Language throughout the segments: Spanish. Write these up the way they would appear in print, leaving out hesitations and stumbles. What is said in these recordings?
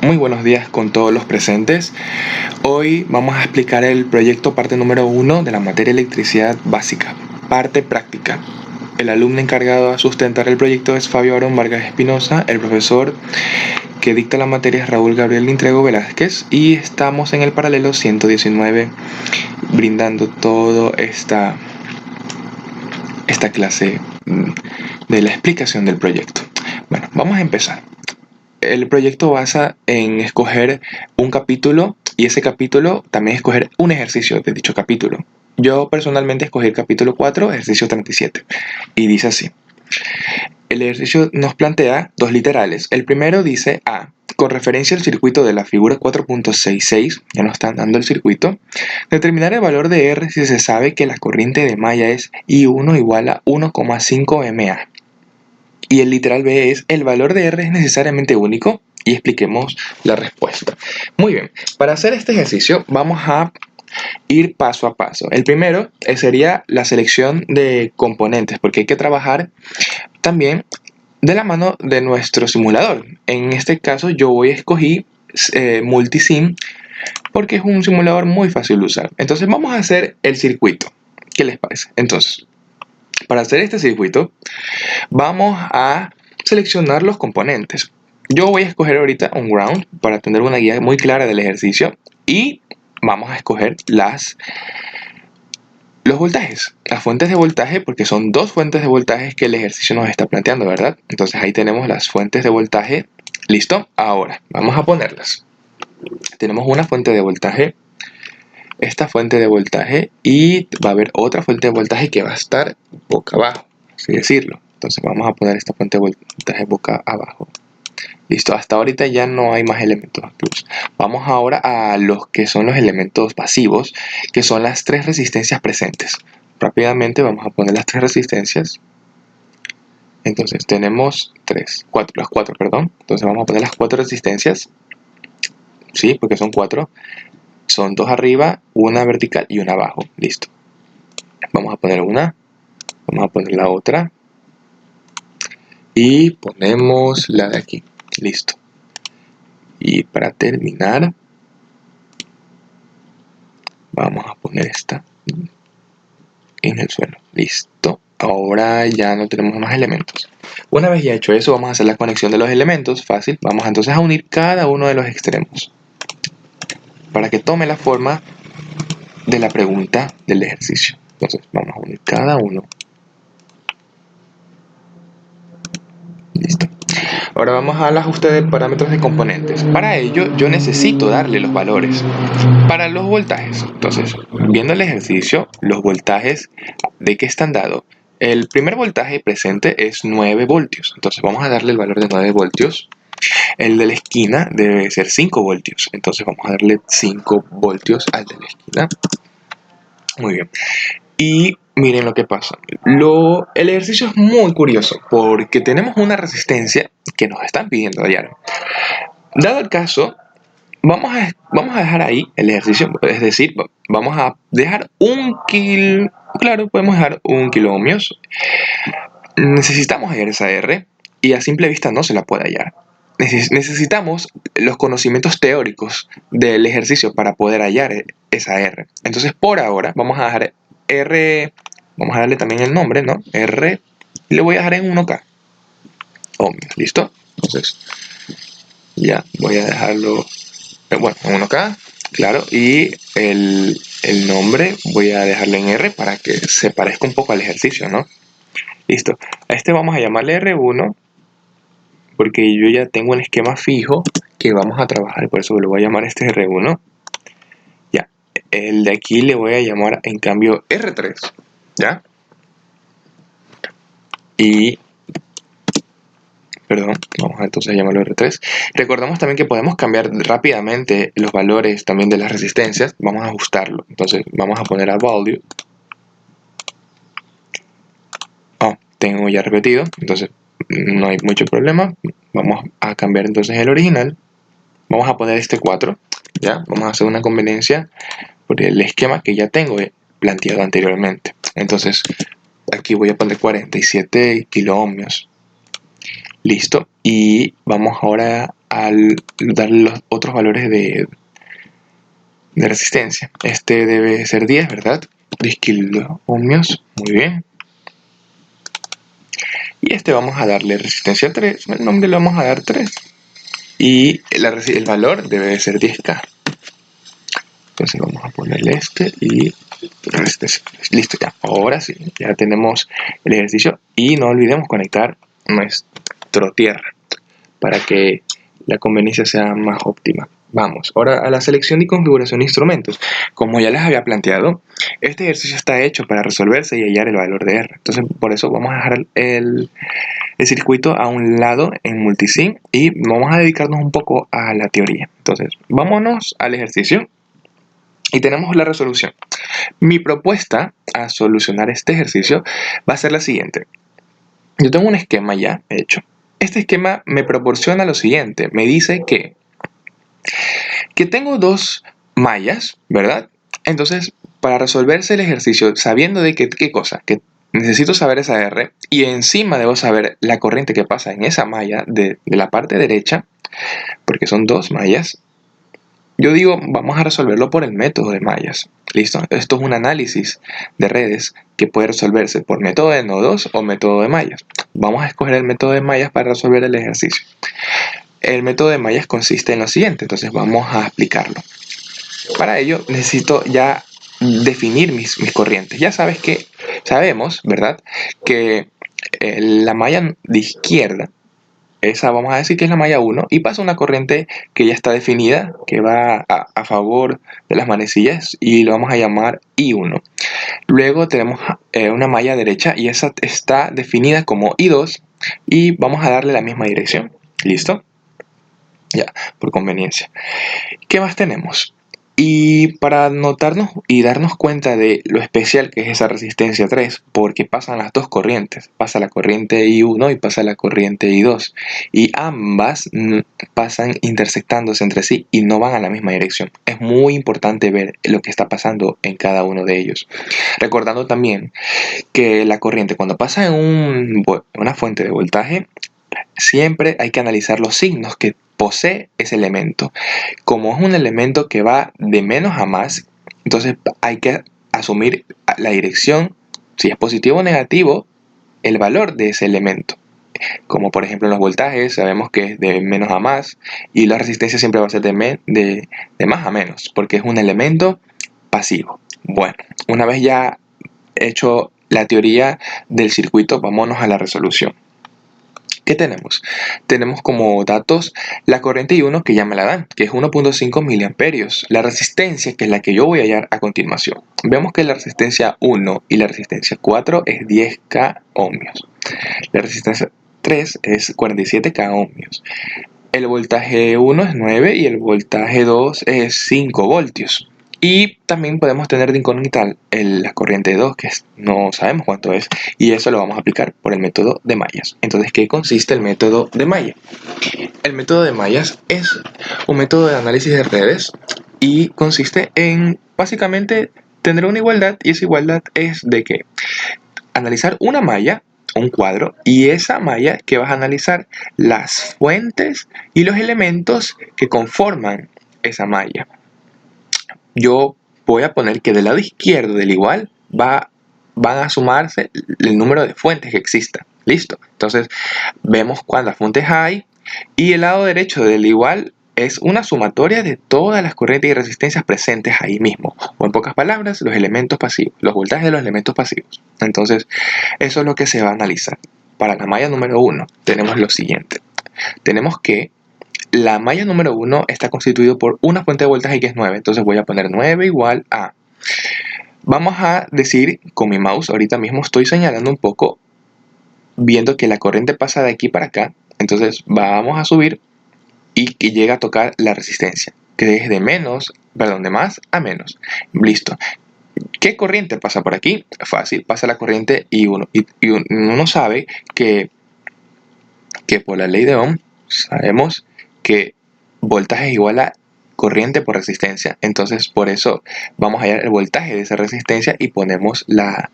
Muy buenos días con todos los presentes. Hoy vamos a explicar el proyecto parte número 1 de la materia electricidad básica, parte práctica. El alumno encargado de sustentar el proyecto es Fabio Aarón Vargas Espinosa, el profesor que dicta la materia es Raúl Gabriel Intrego Velázquez y estamos en el paralelo 119 brindando toda esta clase de la explicación del proyecto. Bueno, vamos a empezar. El proyecto basa en escoger un capítulo y ese capítulo también escoger un ejercicio de dicho capítulo. Yo personalmente escogí el capítulo 4, ejercicio 37, y dice así. El ejercicio nos plantea dos literales. El primero dice A. Con referencia al circuito de la figura 4.66, ya nos están dando el circuito, determinar el valor de R si se sabe que la corriente de malla es I1 igual a 1,5 mA. Y el literal B es, el valor de R es necesariamente único, y expliquemos la respuesta. Muy bien, para hacer este ejercicio vamos a ir paso a paso. El primero sería la selección de componentes, porque hay que trabajar también de la mano de nuestro simulador. En este caso yo escogí Multisim, porque es un simulador muy fácil de usar. Entonces vamos a hacer el circuito. ¿Qué les parece? Entonces, para hacer este circuito, vamos a seleccionar los componentes. Yo voy a escoger ahorita un ground para tener una guía muy clara del ejercicio y vamos a escoger los voltajes, las fuentes de voltaje, porque son dos fuentes de voltaje que el ejercicio nos está planteando, ¿verdad? Entonces ahí tenemos las fuentes de voltaje. ¿Listo? Ahora vamos a ponerlas. Tenemos una fuente de voltaje, esta fuente de voltaje, y va a haber otra fuente de voltaje que va a estar boca abajo, así decirlo. Entonces vamos a poner esta fuente de voltaje boca abajo. Listo, hasta ahorita ya no hay más elementos activos. Vamos ahora a los que son los elementos pasivos, que son las tres resistencias presentes. Rápidamente vamos a poner las tres resistencias. Entonces tenemos las cuatro, perdón. Entonces vamos a poner las cuatro resistencias. Sí, porque son cuatro. Son dos arriba, una vertical y una abajo. Listo. Vamos a poner una. Vamos a poner la otra. Y ponemos la de aquí. Listo. Y para terminar, vamos a poner esta en el suelo. Listo. Ahora ya no tenemos más elementos. Una vez ya hecho eso, vamos a hacer la conexión de los elementos. Fácil. Vamos entonces a unir cada uno de los extremos para que tome la forma de la pregunta del ejercicio. Entonces vamos a unir cada uno. Listo. Ahora vamos al ajuste de parámetros de componentes. Para ello yo necesito darle los valores para los voltajes. Entonces, viendo el ejercicio, los voltajes ¿de qué están dados? El primer voltaje presente es 9 voltios. Entonces vamos a darle el valor de 9 voltios. El de la esquina debe ser 5 voltios. Entonces vamos a darle 5 voltios al de la esquina. Muy bien. Y miren lo que pasa. El ejercicio es muy curioso porque tenemos una resistencia que nos están pidiendo hallar. Dado el caso, vamos a dejar ahí el ejercicio, es decir, vamos a dejar claro, podemos dejar 1 kiloohmios. Necesitamos hallar esa R y a simple vista no se la puede hallar. Necesitamos los conocimientos teóricos del ejercicio para poder hallar esa R. Entonces, por ahora, vamos a dejar R, vamos a darle también el nombre, ¿no? R, le voy a dejar en 1K ohmios, ¿listo? Entonces, ya voy a dejarlo, bueno, en 1K, claro, y el nombre voy a dejarle en R para que se parezca un poco al ejercicio, ¿no? Listo, a este vamos a llamarle R1, porque yo ya tengo un esquema fijo que vamos a trabajar, por eso le voy a llamar este R1. Ya, el de aquí le voy a llamar en cambio R3, ¿ya? Y, perdón, vamos a entonces llamarlo R3. Recordamos también que podemos cambiar rápidamente los valores también de las resistencias. Vamos a ajustarlo, entonces vamos a poner a value. Tengo ya repetido, entonces no hay mucho problema. Vamos a cambiar entonces el original. Vamos a poner este 4, ¿ya? Vamos a hacer una conveniencia por el esquema que ya tengo planteado anteriormente. Entonces, aquí voy a poner 47 kiloohmios. Listo. Y vamos ahora a darle los otros valores de resistencia. Este debe ser 10, ¿verdad? 10 kiloohmios. Muy bien. Y este vamos a darle resistencia 3. El nombre le vamos a dar 3. Y el valor debe ser 10K. Entonces vamos a ponerle este y resistencia 3. Listo ya. Ahora sí, ya tenemos el ejercicio. Y no olvidemos conectar nuestro tierra para que la conveniencia sea más óptima. Vamos, ahora a la selección y configuración de instrumentos. Como ya les había planteado, este ejercicio está hecho para resolverse y hallar el valor de R. Entonces, por eso vamos a dejar el circuito a un lado en multisim y vamos a dedicarnos un poco a la teoría. Entonces, vámonos al ejercicio y tenemos la resolución. Mi propuesta a solucionar este ejercicio va a ser la siguiente. Yo tengo un esquema ya hecho. Este esquema me proporciona lo siguiente. Me dice que tengo dos mallas, ¿verdad? Entonces, para resolverse el ejercicio, sabiendo de qué cosa, que necesito saber esa R y encima debo saber la corriente que pasa en esa malla de la parte derecha, porque son dos mallas, yo digo, vamos a resolverlo por el método de mallas. ¿Listo? Esto es un análisis de redes que puede resolverse por método de nodos o método de mallas. Vamos a escoger el método de mallas para resolver el ejercicio. El método de mallas consiste en lo siguiente, entonces vamos a explicarlo. Para ello necesito ya definir mis corrientes. Ya sabemos, ¿verdad? Que la malla de izquierda, esa vamos a decir que es la malla 1, y pasa una corriente que ya está definida, que va a favor de las manecillas, y lo vamos a llamar I1. Luego tenemos una malla derecha, y esa está definida como I2, y vamos a darle la misma dirección. ¿Listo? Ya, por conveniencia. ¿Qué más tenemos? Y para notarnos y darnos cuenta de lo especial que es esa resistencia 3, porque pasan las dos corrientes, pasa la corriente I1 y pasa la corriente I2, y ambas pasan intersectándose entre sí y no van a la misma dirección. Es muy importante ver lo que está pasando en cada uno de ellos. Recordando también que la corriente cuando pasa en una fuente de voltaje, siempre hay que analizar los signos que posee ese elemento. Como es un elemento que va de menos a más, entonces hay que asumir la dirección, si es positivo o negativo, el valor de ese elemento. Como por ejemplo en los voltajes, sabemos que es de menos a más, y la resistencia siempre va a ser de más a menos, porque es un elemento pasivo. Bueno, una vez ya hecho la teoría del circuito, vámonos a la resolución. ¿Qué tenemos? Tenemos como datos la corriente I1 que ya me la dan, que es 1.5 miliamperios. La resistencia, que es la que yo voy a hallar a continuación. Vemos que la resistencia 1 y la resistencia 4 es 10K ohmios. La resistencia 3 es 47K ohmios. El voltaje 1 es 9 y el voltaje 2 es 5 voltios. Y también podemos tener de incógnita la corriente 2, que no sabemos cuánto es, y eso lo vamos a aplicar por el método de mallas. Entonces, ¿qué consiste el método de malla? El método de mallas es un método de análisis de redes y consiste en, básicamente, tener una igualdad, y esa igualdad es de que analizar una malla, un cuadro, y esa malla que vas a analizar las fuentes y los elementos que conforman esa malla. Yo voy a poner que del lado izquierdo del igual van a sumarse el número de fuentes que exista. Listo. Entonces vemos cuántas fuentes hay, y el lado derecho del igual es una sumatoria de todas las corrientes y resistencias presentes ahí mismo, o en pocas palabras, los elementos pasivos, los voltajes de los elementos pasivos. Entonces eso es lo que se va a analizar. Para la malla número 1 tenemos lo siguiente. Tenemos que la malla número 1 está constituido por una fuente de voltaje que es 9. Entonces voy a poner 9 igual a... Vamos a decir, con mi mouse ahorita mismo estoy señalando un poco, viendo que la corriente pasa de aquí para acá. Entonces vamos a subir y que llega a tocar la resistencia, que es de más a menos. Listo. ¿Qué corriente pasa por aquí? Fácil, pasa la corriente I1. Y uno sabe que por la ley de Ohm sabemos que voltaje es igual a corriente por resistencia. Entonces por eso vamos a hallar el voltaje de esa resistencia y ponemos la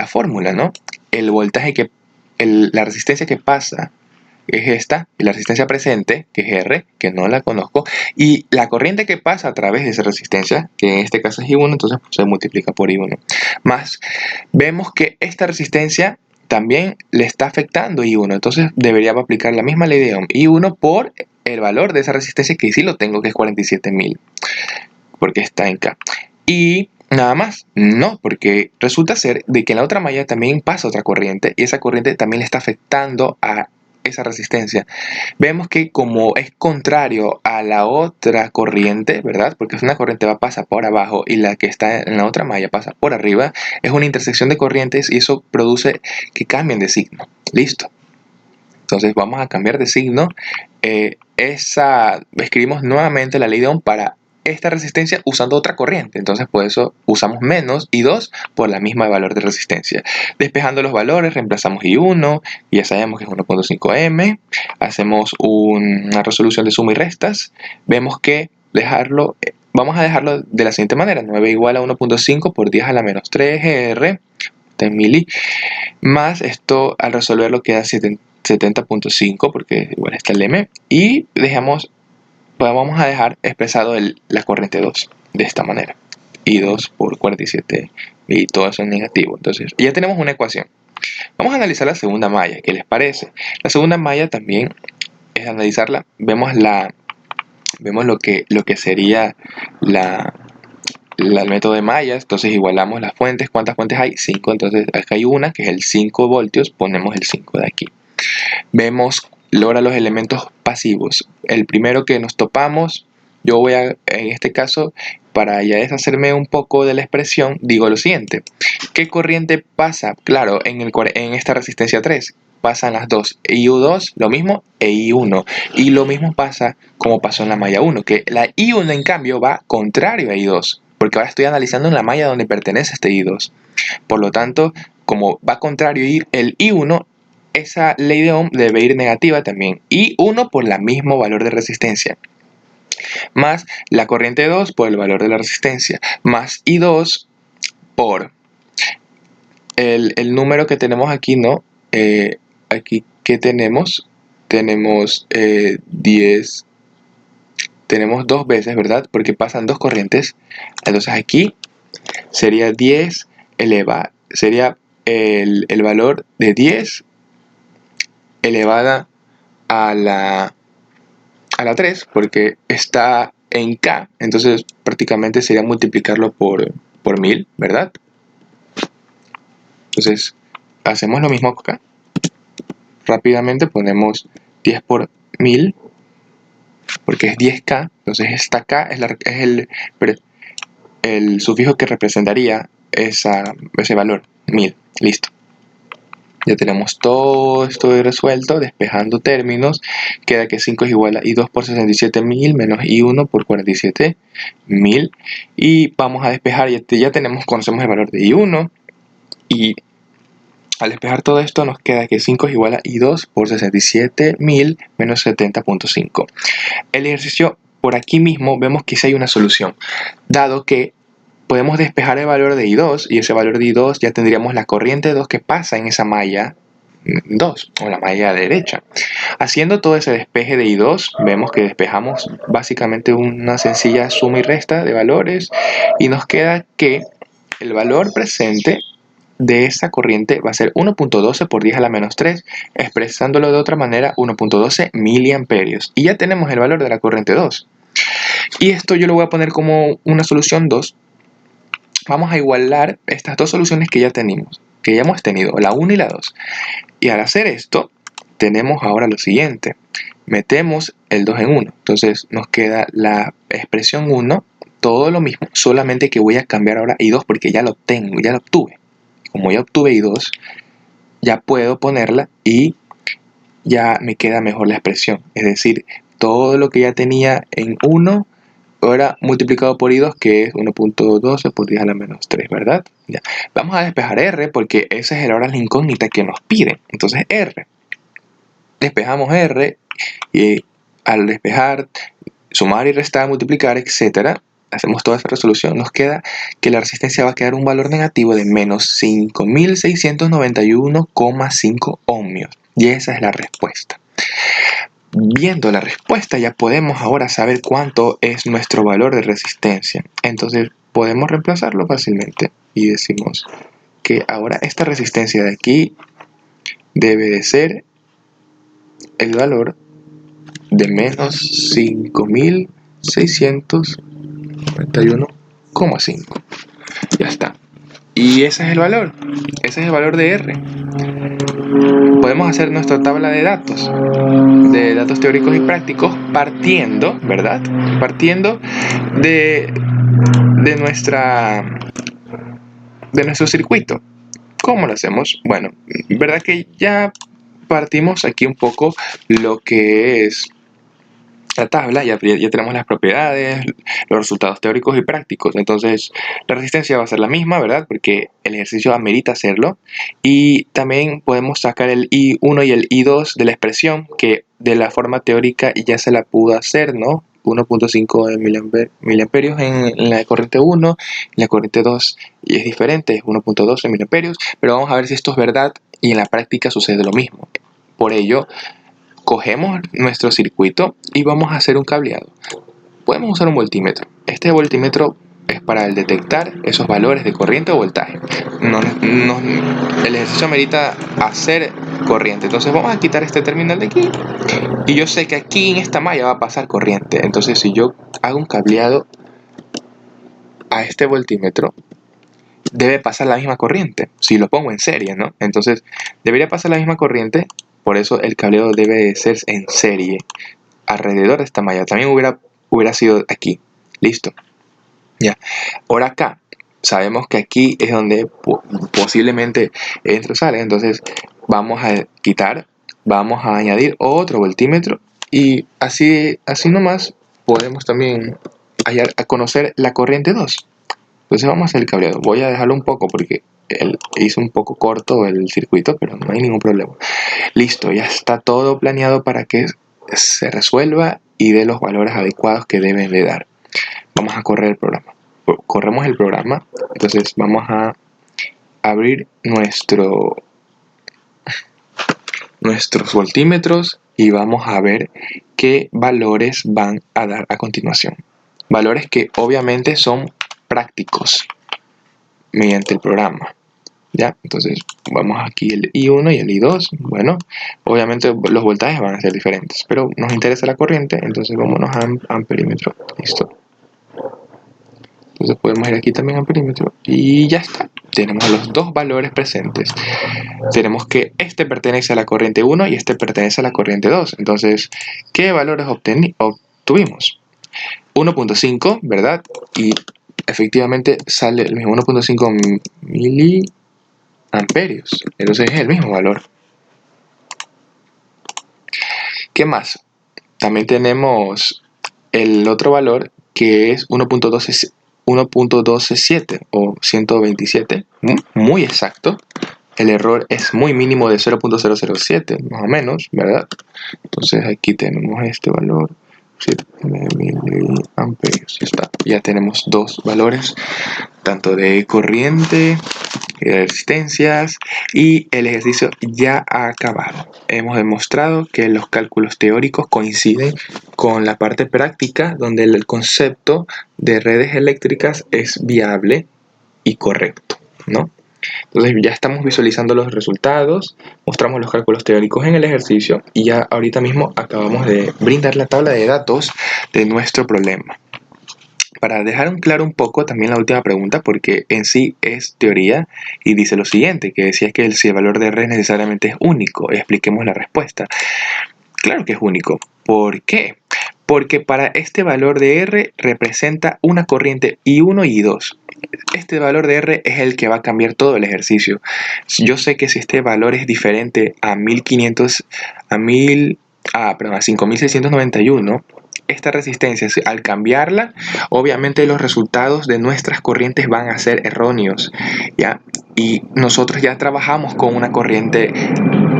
fórmula, ¿no? El voltaje la resistencia que pasa es esta, y la resistencia presente, que es R, que no la conozco, y la corriente que pasa a través de esa resistencia, que en este caso es I1, entonces pues, se multiplica por I1. Más, vemos que esta resistencia también le está afectando I1, entonces debería aplicar la misma ley de Ohm, I1 por el valor de esa resistencia que sí lo tengo, que es 47.000, porque está en K. Y nada más, no, porque resulta ser de que en la otra malla también pasa otra corriente y esa corriente también le está afectando a esa resistencia. Vemos que como es contrario a la otra corriente, ¿verdad? Porque una corriente pasa por abajo y la que está en la otra malla pasa por arriba, es una intersección de corrientes y eso produce que cambien de signo. Listo. Entonces vamos a cambiar de signo. Escribimos nuevamente la ley de Ohm para esta resistencia usando otra corriente. Entonces por eso usamos menos I2 por la misma valor de resistencia. Despejando los valores, reemplazamos I1, ya sabemos que es 1.5M. Hacemos una resolución de suma y restas. Vemos que vamos a dejarlo de la siguiente manera. 9 igual a 1.5 por 10 a la menos 3 R, 10 mili. Más esto al resolverlo queda 70.5 porque igual está el M. Y vamos a dejar expresado la corriente 2 de esta manera. I2 por 47 y todo eso es negativo. Entonces ya tenemos una ecuación. Vamos a analizar la segunda malla. ¿Qué les parece? La segunda malla también es analizarla. Vemos lo que sería el método de mallas. Entonces igualamos las fuentes. ¿Cuántas fuentes hay? 5. Entonces acá hay una que es el 5 voltios. Ponemos el 5 de aquí. Vemos ahora los elementos pasivos. El primero que nos topamos, yo voy a, en este caso, para ya deshacerme un poco de la expresión, digo lo siguiente. ¿Qué corriente pasa? Claro, en esta resistencia 3 pasan las dos. I2 lo mismo e I1. Y lo mismo pasa como pasó en la malla 1, que la I1 en cambio va contrario a I2. Porque ahora estoy analizando en la malla donde pertenece este I2. Por lo tanto, como va contrario el I1, esa ley de Ohm debe ir negativa también. I1 por el mismo valor de resistencia. Más la corriente 2 por el valor de la resistencia. Más I2 por el número que tenemos aquí, ¿no? Aquí, ¿qué tenemos? Tenemos 10. Tenemos dos veces, ¿verdad? Porque pasan dos corrientes. Entonces aquí sería 10 elevado. Sería el valor de 10 elevada a la 3, porque está en K, entonces prácticamente sería multiplicarlo por 1000, ¿verdad? Entonces hacemos lo mismo acá. Rápidamente ponemos 10 por 1000, porque es 10K, entonces esta K es el sufijo que representaría ese valor, 1000. Listo. Ya tenemos todo esto resuelto, despejando términos. Queda que 5 es igual a I2 por 67.000 menos I1 por 47.000. Y vamos a despejar, ya conocemos el valor de I1. Y al despejar todo esto nos queda que 5 es igual a I2 por 67.000 menos 70.5. El ejercicio por aquí mismo vemos que sí hay una solución, dado que podemos despejar el valor de I2 y ese valor de I2 ya tendríamos la corriente 2 que pasa en esa malla 2 o la malla derecha. Haciendo todo ese despeje de I2 vemos que despejamos básicamente una sencilla suma y resta de valores y nos queda que el valor presente de esa corriente va a ser 1.12 por 10 a la menos 3, expresándolo de otra manera 1.12 miliamperios. Y ya tenemos el valor de la corriente 2. Y esto yo lo voy a poner como una solución 2. Vamos a igualar estas dos soluciones que ya hemos tenido, la 1 y la 2. Y al hacer esto, tenemos ahora lo siguiente. Metemos el 2 en 1. Entonces nos queda la expresión 1, todo lo mismo, solamente que voy a cambiar ahora I2 porque ya lo tengo, ya lo obtuve. Como ya obtuve I2, ya puedo ponerla y ya me queda mejor la expresión. Es decir, todo lo que ya tenía en 1, ahora multiplicado por I2, que es 1.12 por 10 a la menos 3, ¿verdad? Ya. Vamos a despejar R porque esa es ahora la incógnita que nos piden. Entonces R. Despejamos R y al despejar, sumar y restar, multiplicar, etcétera, hacemos toda esta resolución, nos queda que la resistencia va a quedar un valor negativo de menos 5.691,5 ohmios. Y esa es la respuesta. Viendo la respuesta ya podemos ahora saber cuánto es nuestro valor de resistencia. Entonces podemos reemplazarlo fácilmente y decimos que ahora esta resistencia de aquí debe de ser el valor de menos 5691,5. Ya está. Y ese es el valor. Ese es el valor de R. Podemos hacer nuestra tabla de datos teóricos y prácticos partiendo, ¿verdad? Partiendo de nuestro circuito. ¿Cómo lo hacemos? Bueno, ¿verdad que ya partimos aquí un poco lo que es la tabla? Ya tenemos las propiedades, los resultados teóricos y prácticos. Entonces la resistencia va a ser la misma, ¿verdad? Porque el ejercicio amerita hacerlo. Y también podemos sacar el I1 y el I2 de la expresión, que de la forma teórica ya se la pudo hacer, ¿no? 1.5 miliamperios en la corriente 1, en la corriente 2 y es diferente, es 1.12 miliamperios, pero vamos a ver si esto es verdad y en la práctica sucede lo mismo. Por ello, cogemos nuestro circuito y vamos a hacer un cableado. Podemos usar un voltímetro. Este voltímetro es para detectar esos valores de corriente o voltaje. El ejercicio amerita hacer corriente. Entonces vamos a quitar este terminal de aquí. Y yo sé que aquí en esta malla va a pasar corriente. Entonces si yo hago un cableado a este voltímetro, debe pasar la misma corriente. Si lo pongo en serie, ¿no? Entonces debería pasar la misma corriente. Por eso el cableado debe de ser en serie alrededor de esta malla. También hubiera sido aquí. Listo. Ya. Ahora acá. Sabemos que aquí es donde posiblemente entra o sale. Entonces vamos a quitar. Vamos a añadir otro voltímetro. Y así nomás podemos también a conocer la corriente 2. Entonces vamos a hacer el cableado. Voy a dejarlo un poco porque hizo un poco corto el circuito, pero no hay ningún problema. Listo, ya está todo planeado para que se resuelva y dé los valores adecuados que deben de dar. Vamos a correr el programa. Corremos el programa. Entonces vamos a abrir nuestros voltímetros y vamos a ver qué valores van a dar a continuación. Valores que obviamente son prácticos mediante el programa. ¿Ya? Entonces vamos aquí el I1 y el I2. Bueno, obviamente los voltajes van a ser diferentes, pero nos interesa la corriente, entonces vámonos a amperímetro. Listo. Entonces podemos ir aquí también a amperímetro y ya está. Tenemos los dos valores presentes. Tenemos que este pertenece a la corriente 1 y este pertenece a la corriente 2. Entonces, ¿qué valores obtuvimos? 1.5, ¿verdad? Y efectivamente sale el mismo 1.5 miliamperios. Entonces es el mismo valor. ¿Qué más? También tenemos el otro valor que es 1.127 o 127, muy exacto. El error es muy mínimo de 0.007, más o menos, ¿verdad? Entonces aquí tenemos este valor, 7 miliamperios. Ya está. Ya tenemos dos valores, tanto de corriente, de resistencias, y el ejercicio ya ha acabado. Hemos demostrado que los cálculos teóricos coinciden con la parte práctica, donde el concepto de redes eléctricas es viable y correcto, ¿no? Entonces ya estamos visualizando los resultados, mostramos los cálculos teóricos en el ejercicio y ya ahorita mismo acabamos de brindar la tabla de datos de nuestro problema. Para dejar claro un poco también la última pregunta, porque en sí es teoría y dice lo siguiente, que decía que si el valor de R necesariamente es único. Expliquemos la respuesta. Claro que es único. ¿Por qué? Porque para este valor de R representa una corriente I1 y I2. Este valor de R es el que va a cambiar todo el ejercicio. Yo sé que si este valor es diferente a 5691, esta resistencia, al cambiarla, obviamente los resultados de nuestras corrientes van a ser erróneos, ¿ya? Y nosotros ya trabajamos con una corriente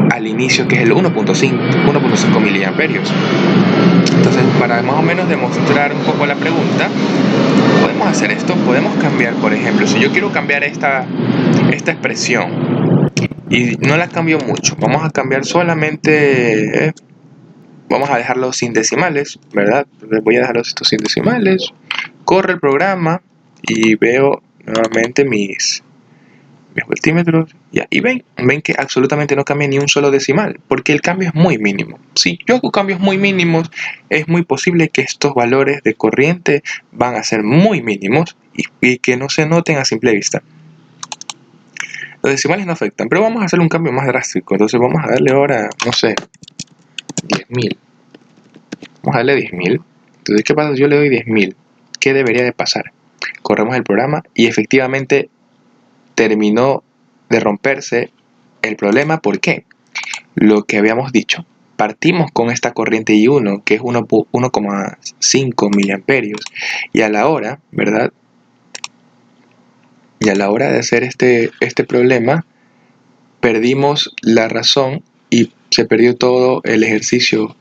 al inicio que es el 1.5 miliamperios. Entonces, para más o menos demostrar un poco la pregunta, podemos hacer esto. Podemos cambiar, por ejemplo, si yo quiero cambiar esta expresión y no la cambio mucho, vamos a cambiar solamente vamos a dejarlo sin decimales, ¿verdad? Voy a dejarlo esto sin decimales. Corre el programa y veo nuevamente mis voltímetros. Ya, y ven que absolutamente no cambia ni un solo decimal, porque el cambio es muy mínimo. Si yo hago cambios muy mínimos, es muy posible que estos valores de corriente van a ser muy mínimos y que no se noten a simple vista. Los decimales no afectan, pero vamos a hacer un cambio más drástico. Entonces vamos a darle ahora, no sé, 10.000. Vamos a darle 10.000. Entonces, ¿qué pasa si yo le doy 10.000? ¿Qué debería de pasar? Corremos el programa y efectivamente terminó de romperse el problema. ¿Por qué? Lo que habíamos dicho. Partimos con esta corriente I1, que es 1,5 miliamperios, y a la hora, ¿verdad? Y a la hora de hacer este problema, perdimos la razón y se perdió todo el ejercicio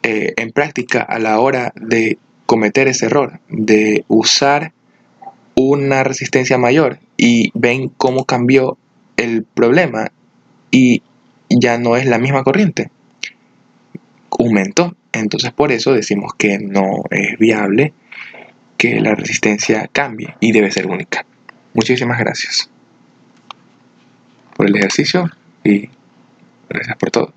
en práctica a la hora de cometer ese error, de usar una resistencia mayor, y ven cómo cambió el problema y ya no es la misma corriente, aumentó. Entonces por eso decimos que no es viable que la resistencia cambie y debe ser única. Muchísimas gracias por el ejercicio y gracias por todo.